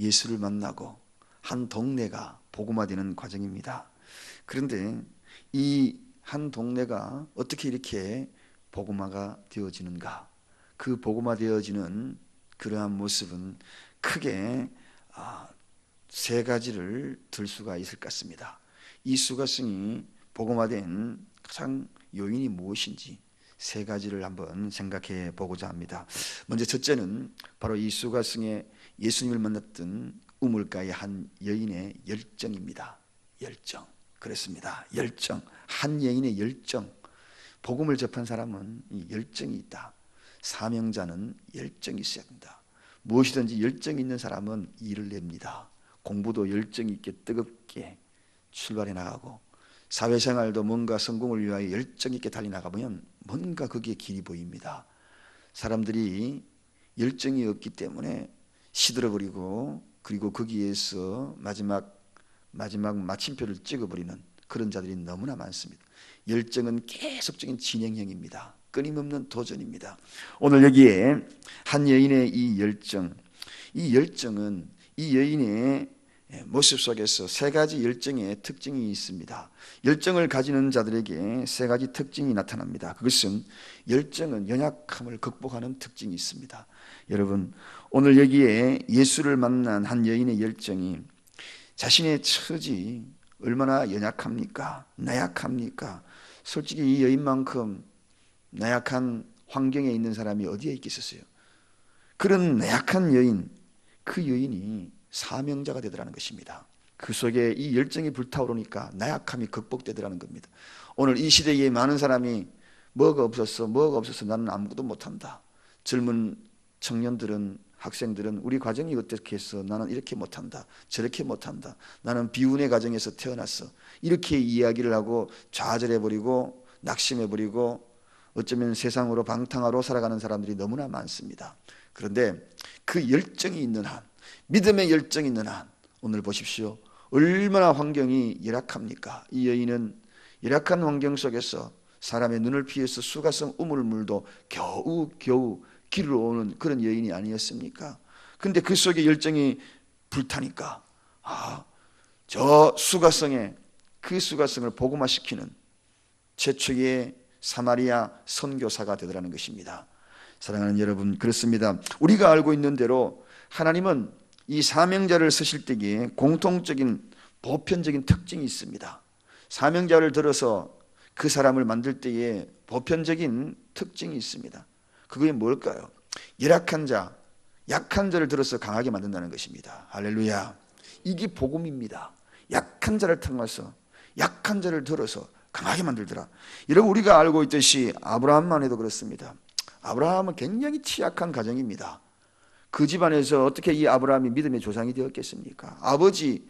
예수를 만나고 한 동네가 복음화되는 과정입니다. 그런데 이 한 동네가 어떻게 이렇게 복음화가 되어지는가? 그 복음화되어지는 그러한 모습은 크게 세 가지를 들 수가 있을 것 같습니다. 이 수가성이 복음화된 가장 요인이 무엇인지 세 가지를 한번 생각해 보고자 합니다. 먼저 첫째는 바로 이 수가성에 예수님을 만났던 우물가의 한 여인의 열정입니다. 열정. 그렇습니다. 열정. 한 여인의 열정. 복음을 접한 사람은 이 열정이 있다. 사명자는 열정이 있어야 된다. 무엇이든지 열정이 있는 사람은 일을 냅니다. 공부도 열정이 있게 뜨겁게 출발해 나가고, 사회생활도 뭔가 성공을 위하여 열정 있게 달려나가면 뭔가 거기에 길이 보입니다. 사람들이 열정이 없기 때문에 시들어버리고, 그리고 거기에서 마지막 마침표를 찍어버리는 그런 자들이 너무나 많습니다. 열정은 계속적인 진행형입니다. 끊임없는 도전입니다. 오늘 여기에 한 여인의 이 열정은 이 여인의 모습 속에서 세 가지 열정의 특징이 있습니다. 열정을 가지는 자들에게 세 가지 특징이 나타납니다. 그것은 열정은 연약함을 극복하는 특징이 있습니다. 여러분, 오늘 여기에 예수를 만난 한 여인의 열정이 자신의 처지 얼마나 연약합니까? 나약합니까? 솔직히 이 여인만큼 나약한 환경에 있는 사람이 어디에 있겠어요? 그런 나약한 여인, 그 여인이 사명자가 되더라는 것입니다. 그 속에 이 열정이 불타오르니까 나약함이 극복되더라는 겁니다. 오늘 이 시대에 많은 사람이 뭐가 없어서 나는 아무것도 못한다. 젊은 청년들은, 학생들은 우리 가정이 어떻게 해서 나는 이렇게 못한다, 저렇게 못한다, 나는 비운의 가정에서 태어났어, 이렇게 이야기를 하고 좌절해버리고 낙심해버리고 어쩌면 세상으로 방탕하러 살아가는 사람들이 너무나 많습니다. 그런데 그 열정이 있는 한, 믿음의 열정이 있는 한, 오늘 보십시오. 얼마나 환경이 열악합니까? 이 여인은 열악한 환경 속에서 사람의 눈을 피해서 수가성 우물물도 겨우 길을 오는 그런 여인이 아니었습니까? 근데 그 속에 열정이 불타니까 저 수가성에, 그 수가성을 복음화시키는 최초의 사마리아 선교사가 되더라는 것입니다. 사랑하는 여러분, 그렇습니다. 우리가 알고 있는 대로 하나님은 이 사명자를 쓰실 때에 공통적인 보편적인 특징이 있습니다. 사명자를 들어서 그 사람을 만들 때에 보편적인 특징이 있습니다. 그게 뭘까요? 열악한 자, 약한 자를 들어서 강하게 만든다는 것입니다. 할렐루야. 이게 복음입니다. 약한 자를 통해서 약한 자를 들어서 강하게 만들더라. 여러분, 우리가 알고 있듯이 아브라함만 해도 그렇습니다. 아브라함은 굉장히 취약한 가정입니다. 그 집안에서 어떻게 이 아브라함이 믿음의 조상이 되었겠습니까? 아버지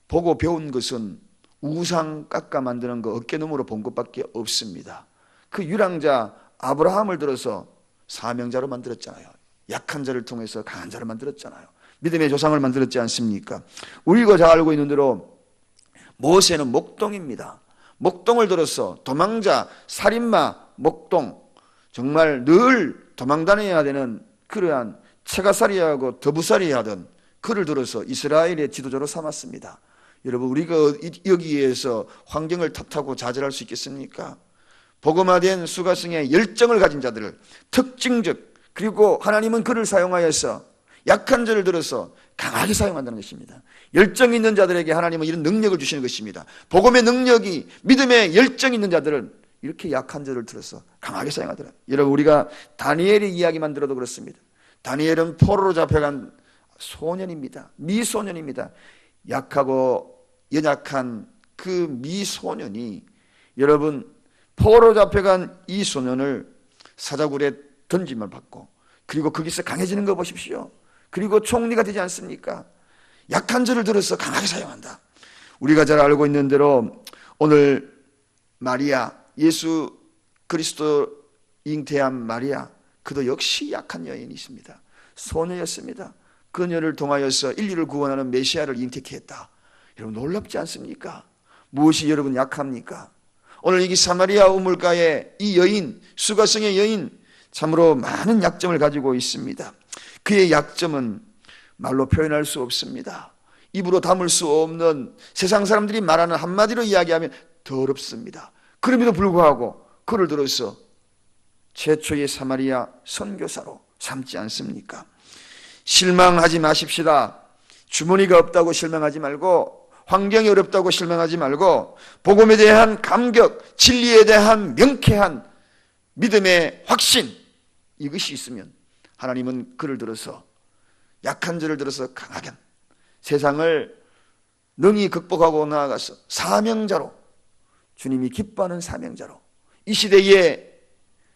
보고 배운 것은 우상 깎아 만드는 거 어깨너머로 본 것밖에 없습니다. 그 유랑자 아브라함을 들어서 사명자로 만들었잖아요. 약한 자를 통해서 강한 자를 만들었잖아요. 믿음의 조상을 만들었지 않습니까? 우리가 잘 알고 있는 대로 모세는 목동입니다. 목동을 들어서 도망자, 살인마, 목동, 정말 늘 도망다녀야 되는 그러한 체가살이하고 더부살이 하던 그를 들어서 이스라엘의 지도자로 삼았습니다. 여러분, 우리가 여기에서 환경을 탓하고 좌절할 수 있겠습니까? 복음화된 수가성의 열정을 가진 자들을 특징적, 그리고 하나님은 그를 사용하여서 약한 자를 들어서 강하게 사용한다는 것입니다. 열정 있는 자들에게 하나님은 이런 능력을 주시는 것입니다. 복음의 능력이, 믿음의 열정 있는 자들은 이렇게 약한 자를 들어서 강하게 사용하더라. 여러분, 우리가 다니엘의 이야기만 들어도 그렇습니다. 다니엘은 포로로 잡혀간 소년입니다. 미소년입니다. 약하고 연약한 그 미소년이, 여러분, 포로로 잡혀간 이 소년을 사자굴에 던짐을 받고, 그리고 거기서 강해지는 거 보십시오. 그리고 총리가 되지 않습니까? 약한 자를 들어서 강하게 사용한다. 우리가 잘 알고 있는 대로 오늘 마리아, 예수 그리스도 잉태한 마리아, 그도 역시 약한 여인이 있습니다. 소녀였습니다. 그녀를 통하여서 인류를 구원하는 메시아를 잉태케 했다. 여러분, 놀랍지 않습니까? 무엇이 여러분 약합니까? 오늘 여기 사마리아 우물가의 이 여인, 수가성의 여인, 참으로 많은 약점을 가지고 있습니다. 그의 약점은 말로 표현할 수 없습니다. 입으로 담을 수 없는 세상 사람들이 말하는 한마디로 이야기하면 더럽습니다. 그럼에도 불구하고 그를 들어서 최초의 사마리아 선교사로 삼지 않습니까? 실망하지 마십시다. 주머니가 없다고 실망하지 말고, 환경이 어렵다고 실망하지 말고, 복음에 대한 감격, 진리에 대한 명쾌한 믿음의 확신, 이것이 있으면 하나님은 그를 들어서, 약한 자를 들어서 강하게 세상을 능히 극복하고 나아가서 사명자로, 주님이 기뻐하는 사명자로, 이 시대에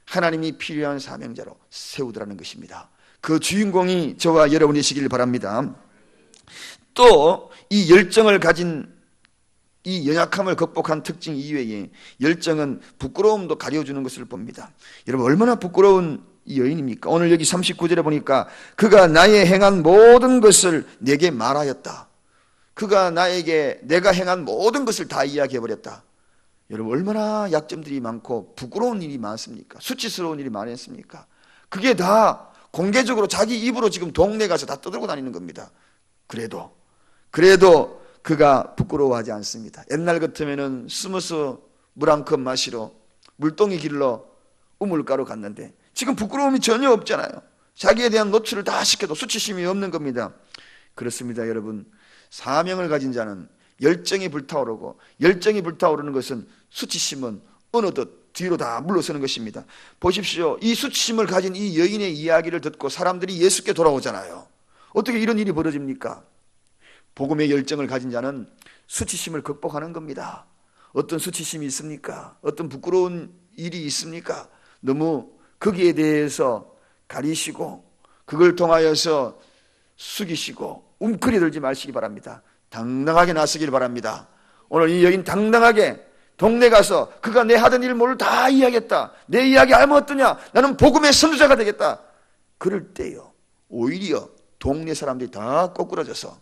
하나님이 필요한 사명자로 세우더라는 것입니다. 그 주인공이 저와 여러분이시길 바랍니다. 또 이 열정을 가진, 이 연약함을 극복한 특징 이외에 열정은 부끄러움도 가려주는 것을 봅니다. 여러분, 얼마나 부끄러운 이 여인입니까? 오늘 여기 39절에 보니까 그가 나의 행한 모든 것을 내게 말하였다. 그가 나에게 내가 행한 모든 것을 다 이야기해버렸다. 여러분, 얼마나 약점들이 많고 부끄러운 일이 많습니까? 수치스러운 일이 많았습니까? 그게 다 공개적으로 자기 입으로 지금 동네 가서 다 떠들고 다니는 겁니다. 그래도 그가 부끄러워하지 않습니다. 옛날 같으면은 스무스 물 한 컵 마시러 물동이 길러 우물가로 갔는데 지금 부끄러움이 전혀 없잖아요. 자기에 대한 노출을 다 시켜도 수치심이 없는 겁니다. 그렇습니다, 여러분. 사명을 가진 자는 열정이 불타오르고, 열정이 불타오르는 것은 수치심은 어느덧 뒤로 다 물러서는 것입니다. 보십시오. 이 수치심을 가진 이 여인의 이야기를 듣고 사람들이 예수께 돌아오잖아요. 어떻게 이런 일이 벌어집니까? 복음의 열정을 가진 자는 수치심을 극복하는 겁니다. 어떤 수치심이 있습니까? 어떤 부끄러운 일이 있습니까? 너무 거기에 대해서 가리시고 그걸 통하여서 숙이시고 움츠러들지 마시기 바랍니다. 당당하게 나서길 바랍니다. 오늘 이 여인 당당하게 동네 가서 그가 내 하던 일 모두 다 이야기했다. 내 이야기 알면 어떠냐? 나는 복음의 선두자가 되겠다. 그럴 때요, 오히려 동네 사람들이 다 꼬꾸라져서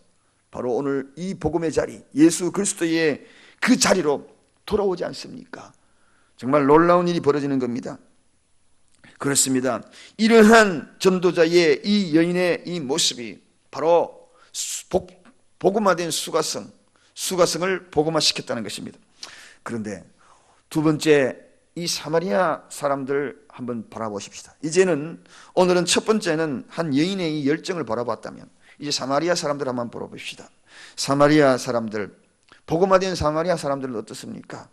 바로 오늘 이 복음의 자리, 예수 그리스도의 그 자리로 돌아오지 않습니까? 정말 놀라운 일이 벌어지는 겁니다. 그렇습니다. 이러한 전도자의 이 여인의 이 모습이 바로 복음화된 수가성을 복음화시켰다는 것입니다. 그런데 두 번째, 이 사마리아 사람들 한번 바라보십시다. 이제는 오늘은 첫 번째는 한 여인의 이 열정을 바라봤다면 이제 사마리아 사람들 한번 보러봅시다. 사마리아 사람들, 복음화된 사마리아 사람들은 어떻습니까?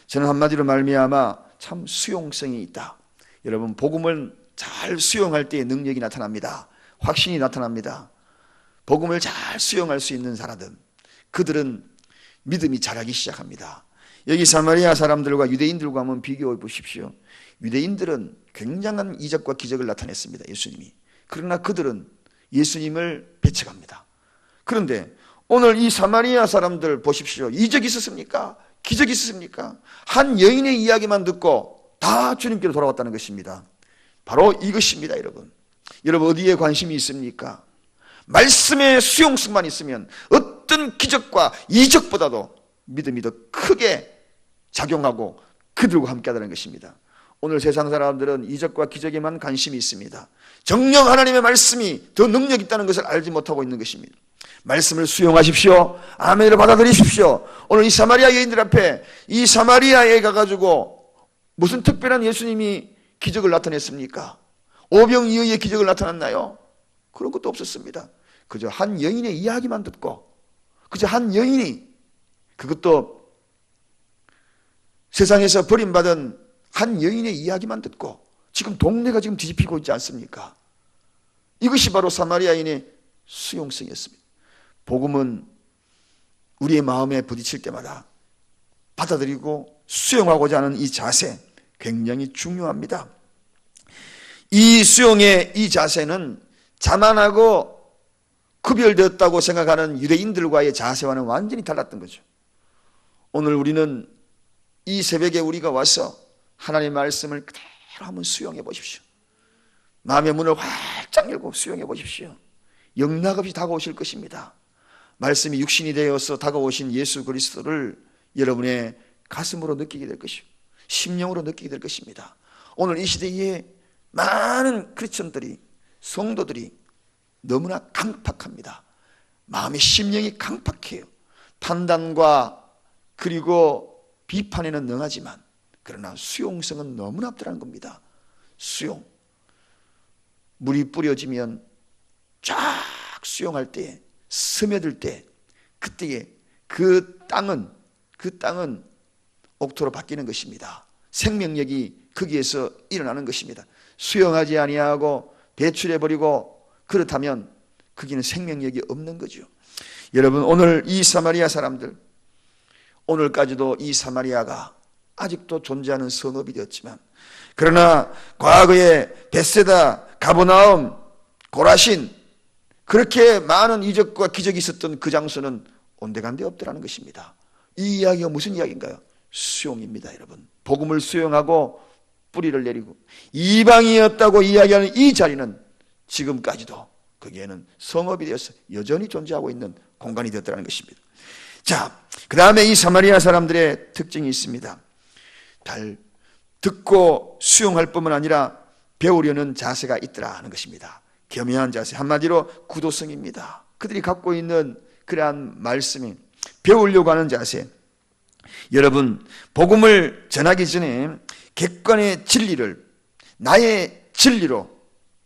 저는 한마디로 말미암아 참 수용성이 있다. 여러분, 복음을 잘 수용할 때의 능력이 나타납니다. 확신이 나타납니다. 복음을 잘 수용할 수 있는 사람들, 그들은 믿음이 자라기 시작합니다. 여기 사마리아 사람들과 유대인들과 한번 비교해 보십시오. 유대인들은 굉장한 이적과 기적을 나타냈습니다. 예수님이. 그러나 그들은 예수님을 배척합니다. 그런데 오늘 이 사마리아 사람들 보십시오. 이적이 있었습니까? 기적이 있었습니까? 한 여인의 이야기만 듣고 다 주님께로 돌아왔다는 것입니다. 바로 이것입니다, 여러분. 여러분, 어디에 관심이 있습니까? 말씀의 수용성만 있으면 어떤 기적과 이적보다도 믿음이 더 크게 작용하고 그들과 함께하다는 것입니다. 오늘 세상 사람들은 이적과 기적에만 관심이 있습니다. 정녕 하나님의 말씀이 더 능력 있다는 것을 알지 못하고 있는 것입니다. 말씀을 수용하십시오. 아멘으로 받아들이십시오. 오늘 이 사마리아 여인들 앞에, 이 사마리아에 가가지고 무슨 특별한 예수님이 기적을 나타냈습니까? 오병이어의 기적을 나타났나요? 그런 것도 없었습니다. 그저 한 여인의 이야기만 듣고, 그저 한 여인이, 그것도 세상에서 버림받은 한 여인의 이야기만 듣고 지금 동네가 지금 뒤집히고 있지 않습니까? 이것이 바로 사마리아인의 수용성이었습니다. 복음은 우리의 마음에 부딪힐 때마다 받아들이고 수용하고자 하는 이 자세, 굉장히 중요합니다. 이 수용의 이 자세는 자만하고 구별되었다고 생각하는 유대인들과의 자세와는 완전히 달랐던 거죠. 오늘 우리는 이 새벽에 우리가 와서 하나님의 말씀을 그대로 한번 수용해 보십시오. 마음의 문을 활짝 열고 수용해 보십시오. 영락없이 다가오실 것입니다. 말씀이 육신이 되어서 다가오신 예수 그리스도를 여러분의 가슴으로 느끼게 될 것이고 심령으로 느끼게 될 것입니다. 오늘 이 시대에 많은 크리스천들이, 성도들이 너무나 강팍합니다. 마음의 심령이 강팍해요. 판단과 그리고 비판에는 능하지만 그러나 수용성은 너무나 없더라는 겁니다. 수용. 물이 뿌려지면 쫙 수용할 때, 스며들 때, 그때에 그 땅은 옥토로 바뀌는 것입니다. 생명력이 거기에서 일어나는 것입니다. 수용하지 아니하고 배출해버리고 그렇다면 거기는 생명력이 없는 거죠. 여러분, 오늘 이 사마리아 사람들, 오늘까지도 이 사마리아가 아직도 존재하는 성읍이 되었지만, 그러나 과거에 벳세다, 가버나움, 고라신, 그렇게 많은 이적과 기적이 있었던 그 장소는 온데간데 없더라는 것입니다. 이 이야기가 무슨 이야기인가요? 수용입니다, 여러분. 복음을 수용하고 뿌리를 내리고 이방이었다고 이야기하는 이 자리는 지금까지도 거기에는 성읍이 되어서 여전히 존재하고 있는 공간이 되었다는 것입니다. 자, 그 다음에 이 사마리아 사람들의 특징이 있습니다. 듣고 수용할 뿐만 아니라 배우려는 자세가 있더라 하는 것입니다. 겸허한 자세, 한마디로 구도성입니다. 그들이 갖고 있는 그러한 말씀이 배우려고 하는 자세. 여러분, 복음을 전하기 전에 객관의 진리를 나의 진리로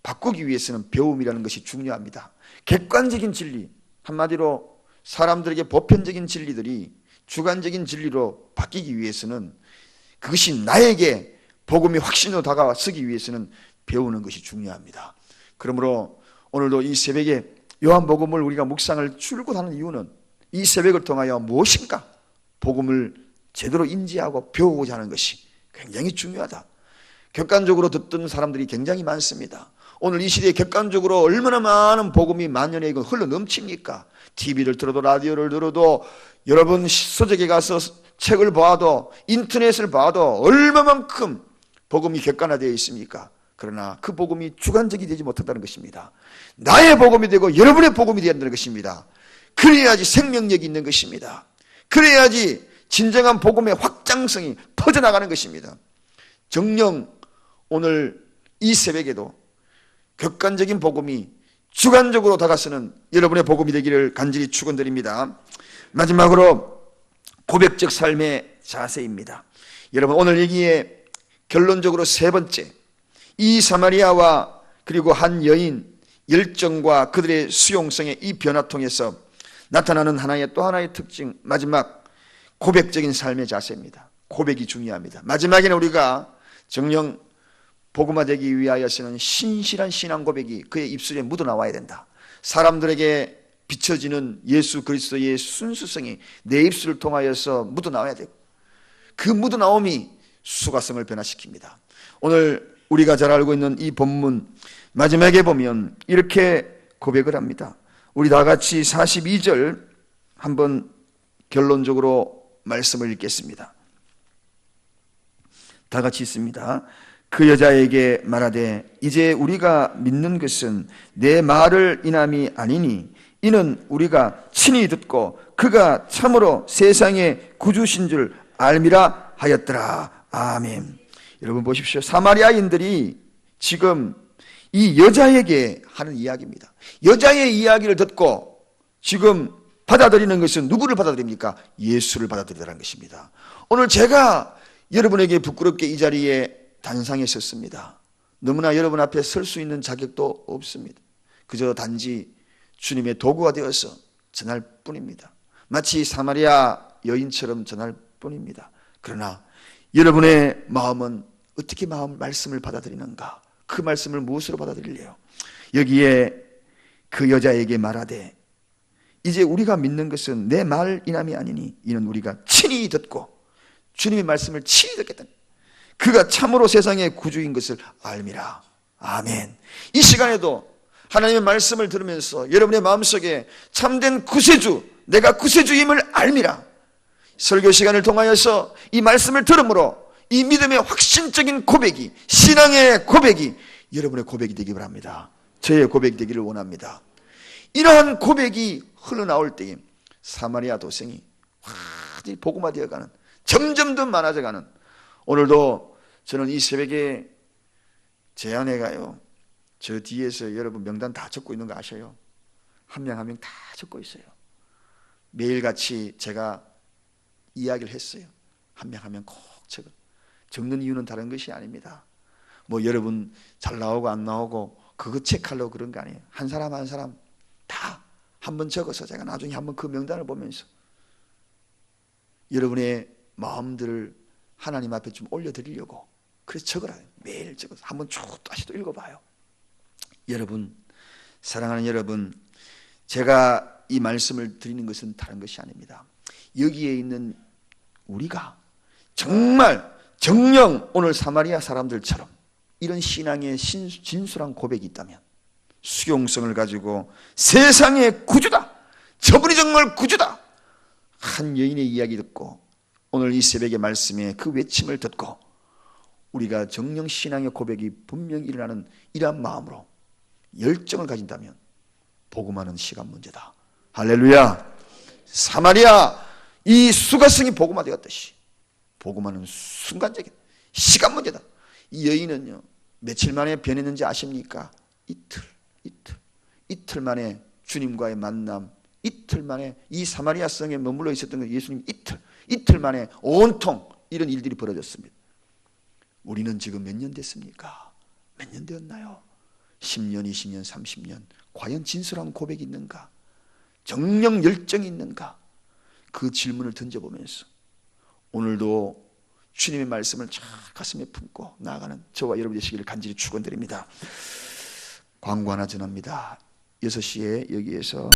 바꾸기 위해서는 배움이라는 것이 중요합니다. 객관적인 진리, 한마디로 사람들에게 보편적인 진리들이 주관적인 진리로 바뀌기 위해서는, 그것이 나에게 복음이 확신으로 다가서기 위해서는 배우는 것이 중요합니다. 그러므로 오늘도 이 새벽에 요한복음을 우리가 묵상을 줄곧 하는 이유는 이 새벽을 통하여 무엇인가 복음을 제대로 인지하고 배우고자 하는 것이 굉장히 중요하다. 객관적으로 듣던 사람들이 굉장히 많습니다. 오늘 이 시대에 객관적으로 얼마나 많은 복음이 만연에 흘러 넘칩니까? TV를 들어도 라디오를 들어도 여러분 서적에 가서 책을 봐도 인터넷을 봐도 얼마만큼 복음이 객관화되어 있습니까? 그러나 그 복음이 주관적이 되지 못한다는 것입니다. 나의 복음이 되고 여러분의 복음이 되어야 한다는 것입니다. 그래야지 생명력이 있는 것입니다. 그래야지 진정한 복음의 확장성이 퍼져나가는 것입니다. 정녕 오늘 이 새벽에도 객관적인 복음이 주관적으로 다가서는 여러분의 복음이 되기를 간절히 축원드립니다. 마지막으로 고백적 삶의 자세입니다. 여러분, 오늘 여기에 결론적으로 세 번째, 이 사마리아와 그리고 한 여인 열정과 그들의 수용성의 이 변화 통해서 나타나는 또 하나의 특징, 마지막 고백적인 삶의 자세입니다. 고백이 중요합니다. 마지막에는 우리가 정녕 복음화되기 위하여서는 신실한 신앙 고백이 그의 입술에 묻어나와야 된다. 사람들에게 비춰지는 예수 그리스도의 순수성이 내 입술을 통하여서 묻어나와야 되고, 그 묻어나옴이 수가성을 변화시킵니다. 오늘 우리가 잘 알고 있는 이 본문 마지막에 보면 이렇게 고백을 합니다. 우리 다 같이 42절 한번 결론적으로 말씀을 읽겠습니다. 다 같이 읽습니다. 그 여자에게 말하되 이제 우리가 믿는 것은 내 말을 인함이 아니니 이는 우리가 친히 듣고 그가 참으로 세상의 구주신 줄 알미라 하였더라. 아멘. 여러분 보십시오. 사마리아인들이 지금 이 여자에게 하는 이야기입니다. 여자의 이야기를 듣고 지금 받아들이는 것은 누구를 받아들입니까? 예수를 받아들이라는 것입니다. 오늘 제가 여러분에게 부끄럽게 이 자리에 단상에 섰습니다. 너무나 여러분 앞에 설 수 있는 자격도 없습니다. 그저 단지 주님의 도구가 되어서 전할 뿐입니다. 마치 사마리아 여인처럼 전할 뿐입니다. 그러나 여러분의 마음은 어떻게 말씀을 받아들이는가? 그 말씀을 무엇으로 받아들일래요? 여기에 그 여자에게 말하되 이제 우리가 믿는 것은 내 말 인함이 아니니 이는 우리가 친히 듣고 주님의 말씀을 친히 듣겠다. 그가 참으로 세상의 구주인 것을 알미라. 아멘. 이 시간에도 하나님의 말씀을 들으면서 여러분의 마음속에 참된 구세주, 내가 구세주임을 알미라. 설교 시간을 통하여서 이 말씀을 들음으로 이 믿음의 확신적인 고백이, 신앙의 고백이 여러분의 고백이 되기 바랍니다. 저의 고백이 되기를 원합니다. 이러한 고백이 흘러나올 때에 사마리아 도성이 확 복음화되어가는, 점점 더 많아져가는, 오늘도 저는 이 새벽에 제 아내가요 저 뒤에서 여러분 명단 다 적고 있는 거 아셔요? 한 명 한 명 다 적고 있어요. 매일같이 제가 이야기를 했어요. 한 명 한 명 꼭 적는 이유는 다른 것이 아닙니다. 뭐 여러분 잘 나오고 안 나오고 그거 체크하려고 그런 거 아니에요. 한 사람 한 사람 다 한번 적어서 제가 나중에 한번 그 명단을 보면서 여러분의 마음들을 하나님 앞에 좀 올려드리려고 그래서 적으라요. 매일 적어서 한번 쭉 다시 또 읽어봐요. 여러분, 사랑하는 여러분, 제가 이 말씀을 드리는 것은 다른 것이 아닙니다. 여기에 있는 우리가 정말 정녕 오늘 사마리아 사람들처럼 이런 신앙의 진솔한 고백이 있다면, 수용성을 가지고 세상의 구주다, 저분이 정말 구주다, 한 여인의 이야기 듣고 오늘 이 새벽의 말씀에 그 외침을 듣고 우리가 정령 신앙의 고백이 분명히 일어나는 이러한 마음으로 열정을 가진다면 복음하는 시간 문제다. 할렐루야. 사마리아 이 수가성이 복음화되었듯이 복음하는 순간적인 시간 문제다. 이 여인은요, 며칠 만에 변했는지 아십니까? 이틀 만에 주님과의 만남, 이틀 만에 이 사마리아 성에 머물러 있었던 예수님 이틀 만에 온통 이런 일들이 벌어졌습니다. 우리는 지금 몇 년 됐습니까? 몇 년 되었나요? 10년, 20년, 30년. 과연 진솔한 고백이 있는가? 정령 열정이 있는가? 그 질문을 던져보면서 오늘도 주님의 말씀을 쫙 가슴에 품고 나아가는 저와 여러분 되시기를 간절히 축원드립니다. 광고 하나 전합니다. 6시에 여기에서